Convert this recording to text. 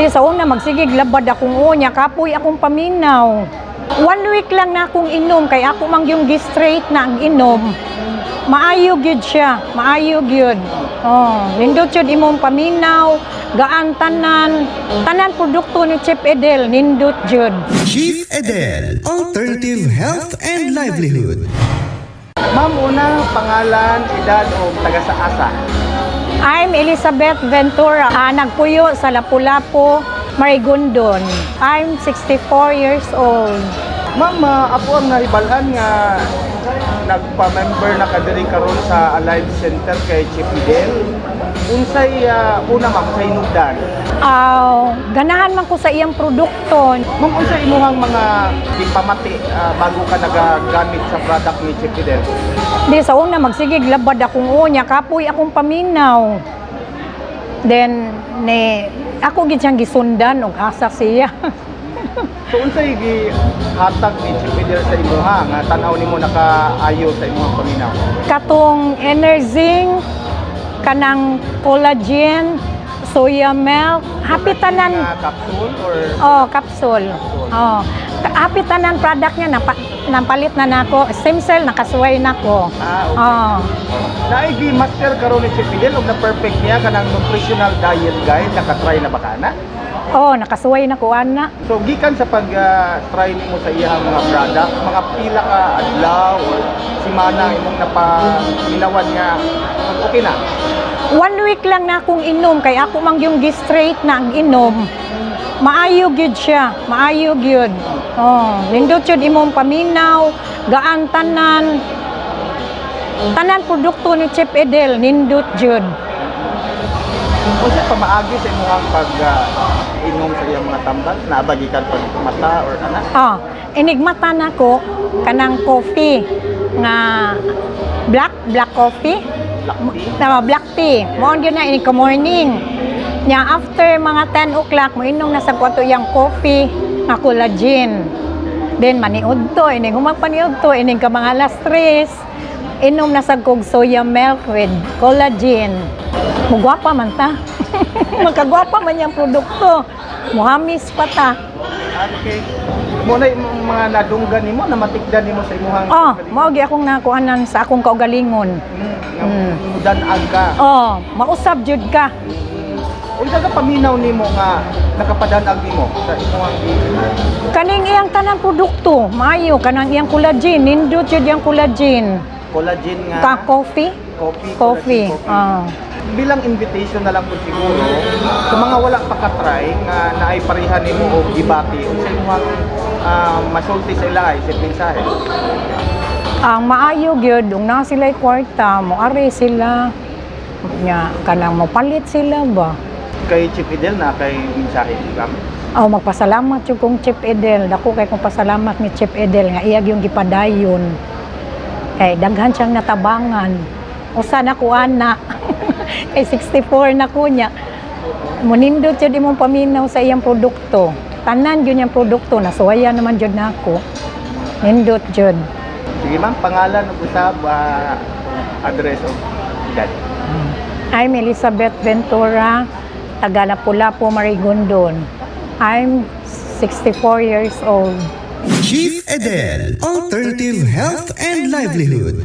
Di sa una magsigig labad akong unya, kapoy akong paminaw. 1 week lang na akong inom, kay ako mang yung gi-straight na ang inom. Maayo gyud siya, maayo gyud. Oh, nindot yun imong paminaw, gaan tanan produkto ni Chief Edel, nindot jud. Chief Edel, Alternative Health and Livelihood. Ma'am, unang pangalan, edad o taga-saasa? I'm Elizabeth Ventura, nagpuyo sa Lapu-Lapu, Marigondon. I'm 64 years old. Ma'am, ako ang naibalan nga nagpa-member na kadiri karon sa Alive Center kay Chief Edel. Unsay una ma'am sa hinungdan? Ganahan man ko sa iyang produkto. Ma'am, unsay imuhang mga pamati bago ka nagagamit sa product ni Chief Edel? Di sa una magsigig labad akong unya, kapoy akong paminaw. Then ako gid siyang gisundan og asa siya. So unsay gihatag ni Chief Edel sa imuha nga tan-aw nimo nakaayo sa imong paminaw? Katong Energing, kanang collagen, soya milk, happy tanan. Capsule or? Capsule. Happy tanan product niya, napalit na nako. Stem cell, nakasuway nako. Okay. Naigi master karon ni Chief Edel og na-perfect niya kanang nutritional diet guide, nakatry na ba kana? Nakasuway na ko, ana. So, gikan sa pag-try nimo sa iyang mga product, mga pila ka adlaw o simana imong napaminawan nga okay na? 1 week lang na akong inom, kay ako mang yung gi-straight na ang inom. Maayo gyud siya, maayo gyud. Nindot yun imong paminaw, gaan tanan produkto ni Chief Edel, nindot jud. Kung siya pamaagi sa imong pag-inom sa iyang mga tambal, naabagikan pag mata or ana? Inigmata na ko kanang coffee nga black coffee. Black tea. Mo gyud na ini ka morning. Nya after mga 10 o'clock mo inom na sa kwarto yang coffee nga collagen. Then maniud to, ining humagpaniud to, ining ka mga alas 3. Inom na sa kog soya milk with collagen. Mugwapa man ta. Magkagwapa man yung produkto. Muhamis pa ta. Okay. Muna yung mga nadunggan nimo, namatikdan nimo sa imuhang mao gi akong nakuanan sa akong kaugalingon. Mudan-ag ka. Mausab jud ka. Unsa ka paminaw nimo nga nakapadan-ag nimo sa imuhang Kaning iyang tanang produkto, maayo kanang iyang collagen, nindot jud yang collagen. Collagen nga Coffee. Coffee. Bilang invitation na lang po siguro sa mga wala pa ka-try nga naay parehan nimo og gibati unsa imong masulti sa ila isip mensahe? Ang maayo gyud ug na sila kwarta, moari sila nya kanang mopalit sila ba. Kay Chief Edel na kay mensahe kami. Magpasalamat jud kong Chief Edel. Dako kay kong pasalamat ni Chief Edel nga iyag yung gipadayon. Kay daghan siyang natabangan. Usa na ko ana. Kay 64 na ko niya. Munindot jud imong paminaw sa iyang produkto. Tanan gyud yang produkto nasuwaya naman jud nako. Nindot jud. Sige ma'am, pangalan ug usab address of edad. I'm Elizabeth Ventura, taga Lapu-Lapu, Marigondon. I'm 64 years old. Chief Edel, Alternative Health and Livelihood.